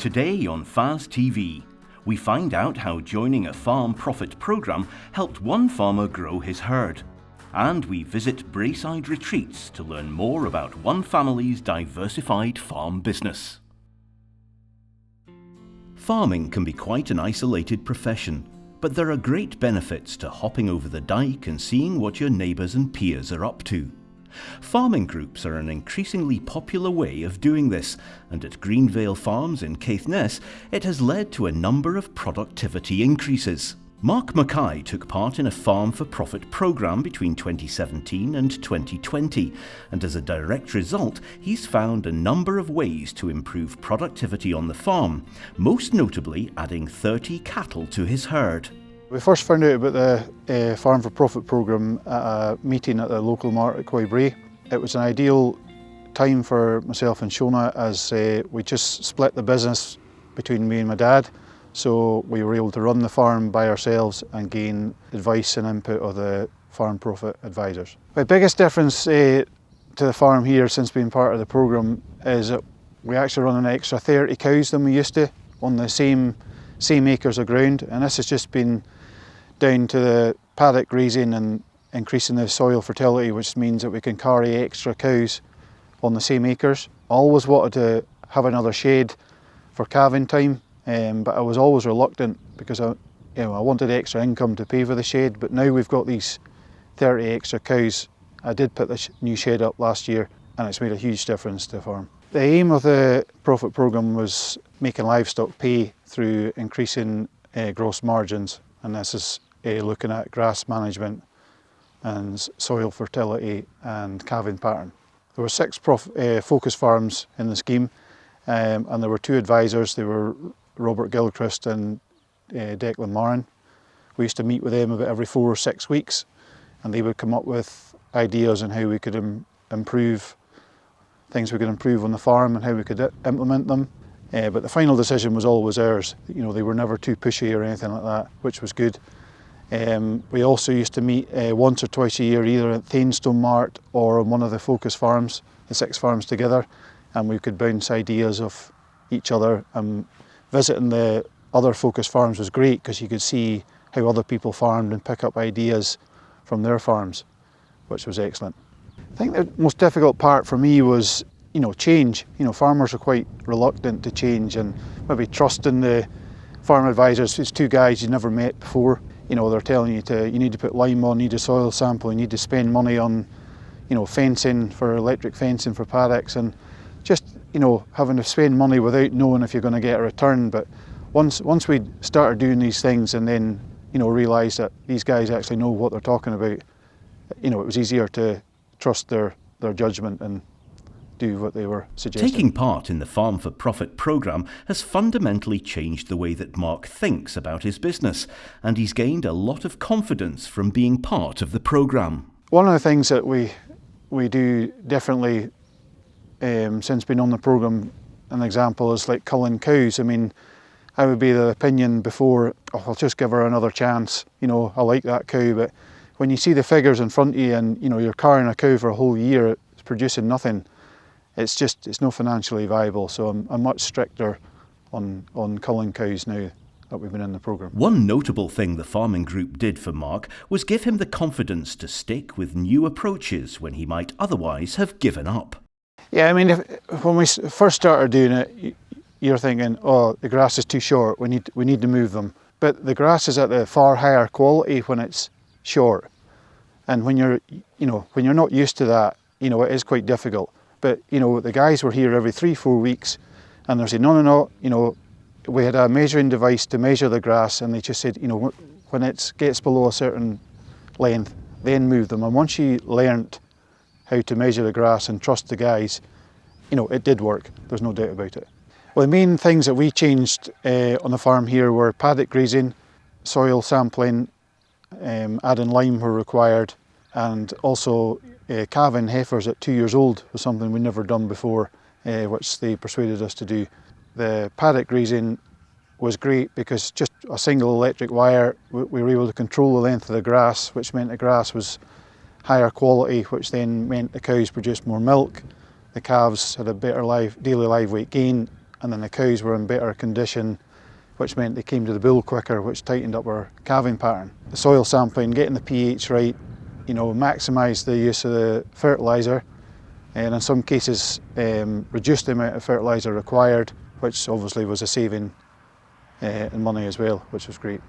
Today on FAS TV, we find out how joining a farm profit program helped one farmer grow his herd. And we visit Braeside Retreats to learn more about one family's diversified farm business. Farming can be quite an isolated profession, but there are great benefits to hopping over the dike and seeing what your neighbours and peers are up to. Farming groups are an increasingly popular way of doing this, and at Greenvale Farms in Caithness, it has led to a number of productivity increases. Mark Mackay took part in a Farm for Profit programme between 2017 and 2020, and as a direct result, he's found a number of ways to improve productivity on the farm, most notably adding 30 cattle to his herd. We first found out about the Farm for Profit programme at a meeting at the local market at Coibray. It was an ideal time for myself and Shona as we just split the business between me and my dad, so we were able to run the farm by ourselves and gain advice and input of the Farm Profit advisors. The biggest difference to the farm here since being part of the programme is that we actually run an extra 30 cows than we used to on the same acres of ground, and this has just been down to the paddock grazing and increasing the soil fertility, which means that we can carry extra cows on the same acres. I always wanted to have another shed for calving time, but I was always reluctant because I wanted extra income to pay for the shed. But now we've got these 30 extra cows. I did put the new shed up last year, and it's made a huge difference to the farm. The aim of the profit programme was making livestock pay through increasing gross margins, and this is looking at grass management and soil fertility and calving pattern. There were 6 focus farms in the scheme, and there were 2 advisors. They were Robert Gilchrist and Declan Moran. We used to meet with them about every 4 or 6 weeks, and they would come up with ideas on how we could improve things we could improve on the farm and how we could implement them. But the final decision was always ours. You know, they were never too pushy or anything like that, which was good. We also used to meet once or twice a year, either at Thainstone Mart or on one of the focus farms, the 6 farms together, and we could bounce ideas off each other. Visiting the other focus farms was great because you could see how other people farmed and pick up ideas from their farms, which was excellent. I think the most difficult part for me was, change. Farmers are quite reluctant to change and maybe trusting the farm advisors. It's 2 guys you never met before. They're telling you you need to put lime on, you need a soil sample, you need to spend money on, fencing for electric fencing for paddocks, and just, having to spend money without knowing if you're going to get a return. But once we started doing these things and then, realised that these guys actually know what they're talking about, it was easier to trust their judgment and do what they were suggesting. Taking part in the Farm for Profit programme has fundamentally changed the way that Mark thinks about his business, and he's gained a lot of confidence from being part of the programme. One of the things that we do differently since being on the programme, an example is like culling cows. I would be the opinion before, I'll just give her another chance, I like that cow, but when you see the figures in front of you and you're carrying a cow for a whole year, it's producing nothing, it's not financially viable. So I'm much stricter on culling cows now that we've been in the programme. One notable thing the farming group did for Mark was give him the confidence to stick with new approaches when he might otherwise have given up. Yeah, when we first started doing it, you're thinking, oh, the grass is too short, we need to move them. But the grass is at a far higher quality when it's short. And when you're not used to that, it is quite difficult. But, the guys were here every 3-4 weeks, and they're saying, no, we had a measuring device to measure the grass, and they just said, when it gets below a certain length, then move them. And once you learnt how to measure the grass and trust the guys, it did work. There's no doubt about it. Well, the main things that we changed on the farm here were paddock grazing, soil sampling, adding lime where required, and also calving heifers at 2 years old was something we'd never done before, which they persuaded us to do. The paddock grazing was great because just a single electric wire, we were able to control the length of the grass, which meant the grass was higher quality, which then meant the cows produced more milk, the calves had a better daily live weight gain, and then the cows were in better condition, which meant they came to the bull quicker, which tightened up our calving pattern. The soil sampling, getting the pH right, maximised the use of the fertiliser, and in some cases reduced the amount of fertiliser required, which obviously was a saving in money as well, which was great.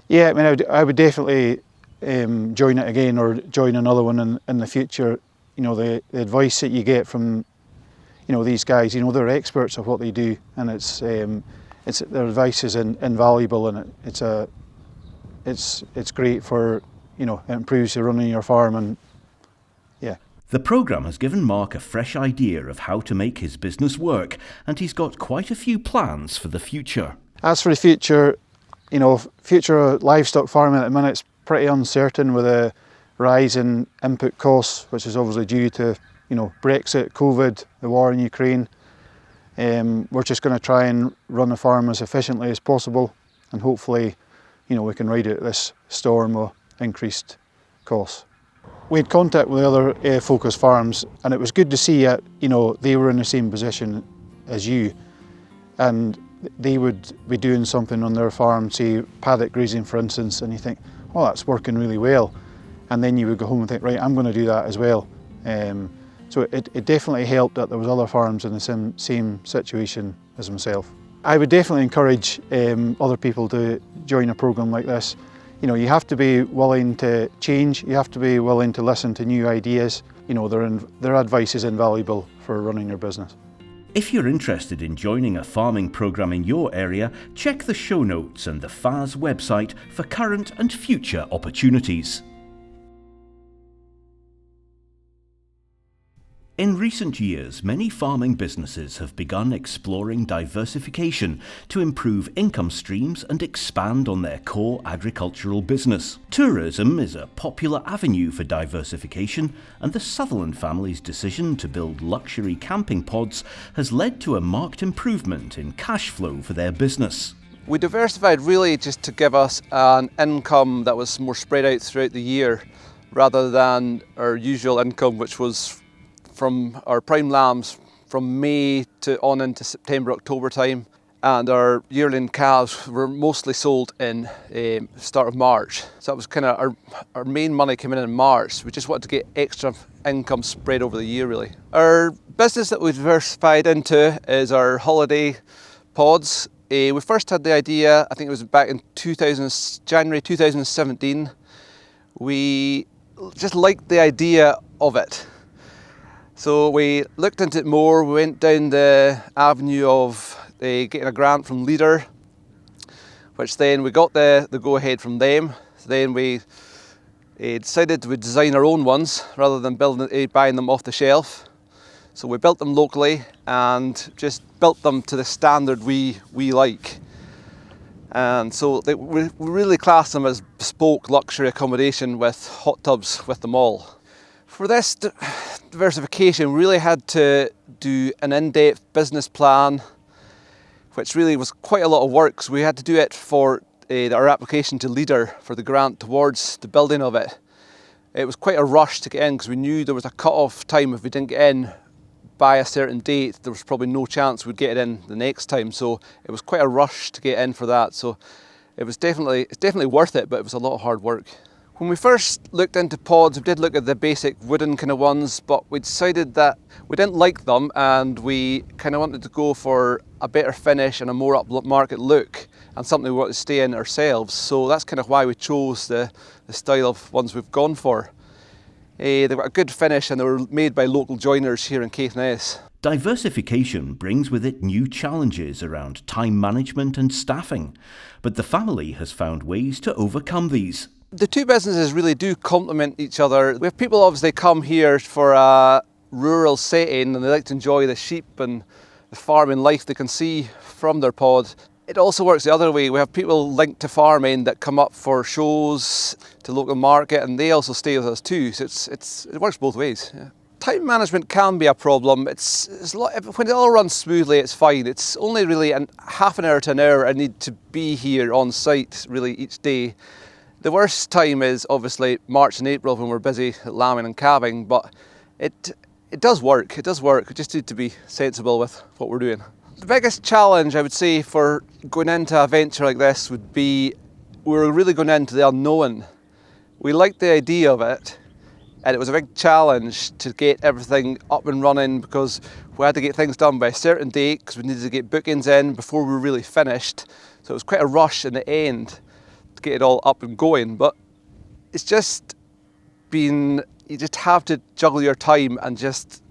Yeah, I mean, I would definitely join it again, or join another one in the future. The advice that you get from these guys, they're experts of what they do, and it's their advice is invaluable, and it's great for it improves the running your farm, and yeah. The programme has given Mark a fresh idea of how to make his business work, and he's got quite a few plans for the future. As for the future, future livestock farming at the minute's pretty uncertain, with a rise in input costs, which is obviously due to Brexit, COVID, the war in Ukraine. We're just going to try and run the farm as efficiently as possible, and hopefully we can ride out this storm of increased costs. We had contact with the other focus farms, and it was good to see that they were in the same position as you, and they would be doing something on their farm, say paddock grazing for instance, and you think, oh, that's working really well, and then you would go home and think, right, I'm going to do that as well. So it definitely helped that there was other farms in the same situation as myself. I would definitely encourage other people to join a programme like this. You have to be willing to change, you have to be willing to listen to new ideas. Their advice is invaluable for running your business. If you're interested in joining a farming programme in your area, check the show notes and the FAS website for current and future opportunities. In recent years, many farming businesses have begun exploring diversification to improve income streams and expand on their core agricultural business. Tourism is a popular avenue for diversification, and the Sutherland family's decision to build luxury camping pods has led to a marked improvement in cash flow for their business. We diversified really just to give us an income that was more spread out throughout the year, rather than our usual income, which was from our prime lambs from May to on into September, October time, and our yearling calves were mostly sold in start of March. So that was kind of our main money came in March. We just wanted to get extra income spread over the year really. Our business that we diversified into is our holiday pods. We first had the idea, I think it was back in January 2017. We just liked the idea of it. So we looked into it more, we went down the avenue of getting a grant from Leader, which then we got the go-ahead from them. So then we decided to design our own ones rather than buying them off the shelf. So we built them locally and just built them to the standard we like. And so we really class them as bespoke luxury accommodation with hot tubs with them all. For this diversification, we really had to do an in-depth business plan, which really was quite a lot of work. So we had to do it for our application to Leader for the grant towards the building of it. It was quite a rush to get in because we knew there was a cut-off time. If we didn't get in by a certain date, there was probably no chance we'd get it in the next time. So it was quite a rush to get in for that. So it's definitely worth it, but it was a lot of hard work. When we first looked into pods, we did look at the basic wooden kind of ones, but we decided that we didn't like them and we kind of wanted to go for a better finish and a more upmarket look and something we want to stay in ourselves. So that's kind of why we chose the style of ones we've gone for. They've got a good finish and they were made by local joiners here in Caithness. Diversification brings with it new challenges around time management and staffing, but the family has found ways to overcome these. The two businesses really do complement each other. We have people obviously come here for a rural setting and they like to enjoy the sheep and the farming life they can see from their pod. It also works the other way. We have people linked to farming that come up for shows to local market and they also stay with us too. So it works both ways. Yeah. Time management can be a problem. When it all runs smoothly, it's fine. It's only really half an hour to an hour I need to be here on site really each day. The worst time is obviously March and April when we're busy lambing and calving, but it does work. It does work. We just need to be sensible with what we're doing. The biggest challenge I would say for going into a venture like this would be we're really going into the unknown. We liked the idea of it, and it was a big challenge to get everything up and running because we had to get things done by a certain date because we needed to get bookings in before we were really finished. So it was quite a rush in the end to get it all up and going. But it's just been, you just have to juggle your time and just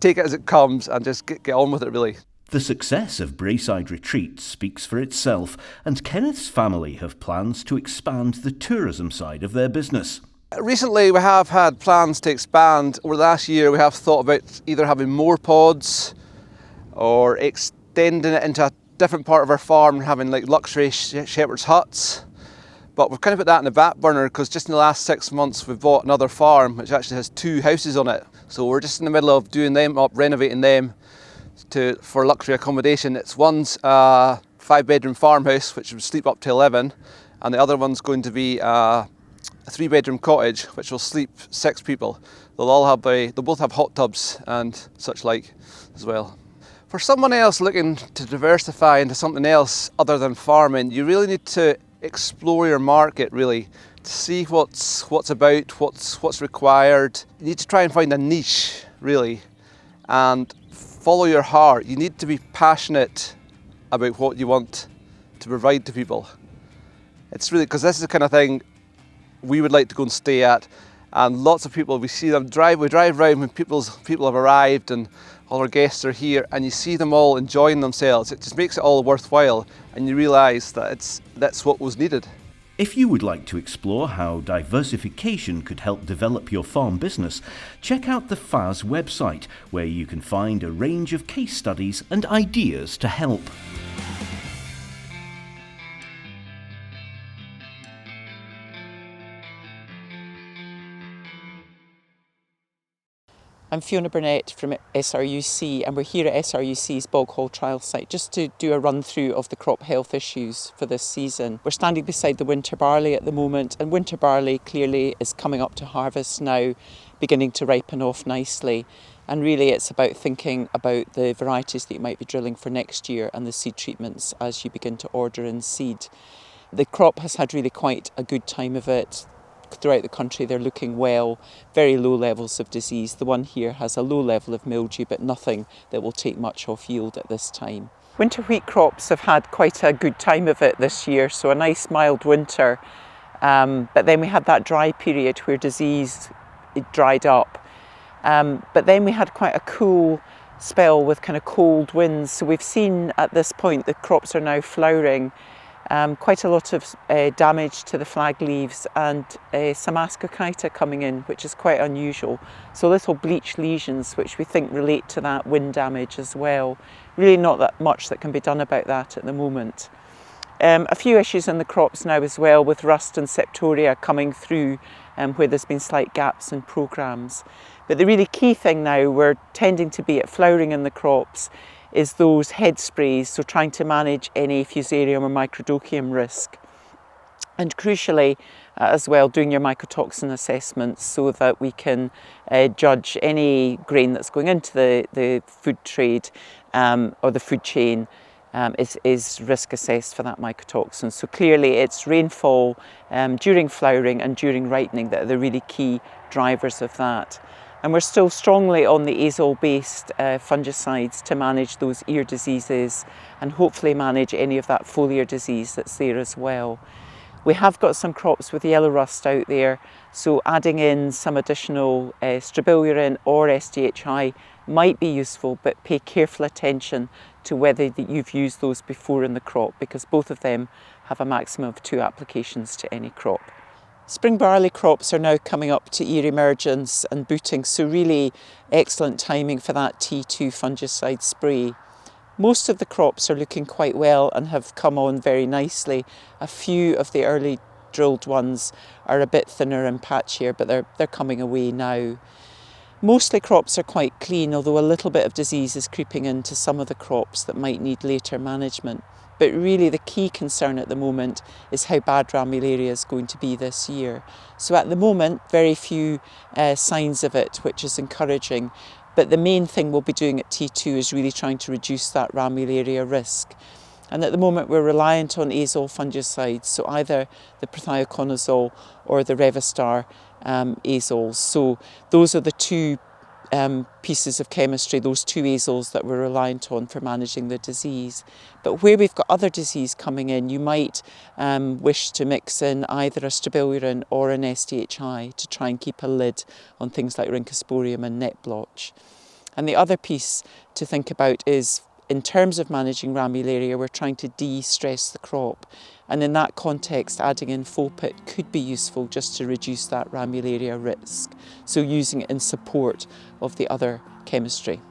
take it as it comes and just get on with it really. The success of Braeside Retreats speaks for itself, and Kenneth's family have plans to expand the tourism side of their business. Recently we have had plans to expand. Over the last year we have thought about either having more pods or extending it into a different part of our farm and having like luxury shepherd's huts. But we've kind of put that in the back burner because just in the last 6 months we've bought another farm which actually has 2 houses on it. So we're just in the middle of doing them up, renovating them for luxury accommodation. One's a 5-bedroom farmhouse which would sleep up to 11, and the other one's going to be a 3-bedroom cottage which will sleep 6 people. They'll both have hot tubs and such like as well. For someone else looking to diversify into something else other than farming, you really need to explore your market really, to see what's about, what's required. You need to try and find a niche really and follow your heart. You need to be passionate about what you want to provide to people. It's really, because this is the kind of thing we would like to go and stay at, and lots of people, we drive around when people have arrived and all our guests are here, and you see them all enjoying themselves. It just makes it all worthwhile, and you realise that that's what was needed. If you would like to explore how diversification could help develop your farm business, check out the FAS website, where you can find a range of case studies and ideas to help. I'm Fiona Burnett from SRUC, and we're here at SRUC's Bog Hall trial site just to do a run through of the crop health issues for this season. We're standing beside the winter barley at the moment, and winter barley clearly is coming up to harvest now, beginning to ripen off nicely. And really it's about thinking about the varieties that you might be drilling for next year and the seed treatments as you begin to order in seed. The crop has had really quite a good time of it. Throughout the country they're looking well, very low levels of disease. The one here has a low level of mildew, but nothing that will take much off yield at this time. Winter wheat crops have had quite a good time of it this year, so a nice mild winter, but then we had that dry period where disease dried up, but then we had quite a cool spell with kind of cold winds, so we've seen at this point the crops are now flowering. Quite a lot of damage to the flag leaves and some ascochyta coming in, which is quite unusual. So little bleach lesions which we think relate to that wind damage as well. Really not that much that can be done about that at the moment. A few issues in the crops now as well, with rust and septoria coming through where there's been slight gaps in programmes. But the really key thing now we're tending to be at flowering in the crops is those head sprays, so trying to manage any fusarium or microdochium risk. And crucially as well, doing your mycotoxin assessments so that we can judge any grain that's going into the food trade or the food chain is risk assessed for that mycotoxin. So clearly it's rainfall during flowering and during ripening that are the really key drivers of that. And we're still strongly on the azole-based fungicides to manage those ear diseases and hopefully manage any of that foliar disease that's there as well. We have got some crops with yellow rust out there, so adding in some additional strobilurin or SDHI might be useful, but pay careful attention to whether you've used those before in the crop, because both of them have a maximum of 2 applications to any crop. Spring barley crops are now coming up to ear emergence and booting, so really excellent timing for that T2 fungicide spray. Most of the crops are looking quite well and have come on very nicely. A few of the early drilled ones are a bit thinner and patchier, but they're coming away now. Mostly crops are quite clean, although a little bit of disease is creeping into some of the crops that might need later management. But really the key concern at the moment is how bad ramularia is going to be this year. So at the moment, very few signs of it, which is encouraging. But the main thing we'll be doing at T2 is really trying to reduce that ramularia risk. And at the moment we're reliant on azole fungicides, so either the prothioconazole or the Revastar azoles. So those are the two pieces of chemistry, those two azoles that we're reliant on for managing the disease. But where we've got other disease coming in, you might wish to mix in either a strobilurin or an SDHI to try and keep a lid on things like rhynchosporium and net blotch. And the other piece to think about is, in terms of managing ramularia, we're trying to de-stress the crop. And in that context, adding in Fopit could be useful just to reduce that ramularia risk. So using it in support of the other chemistry.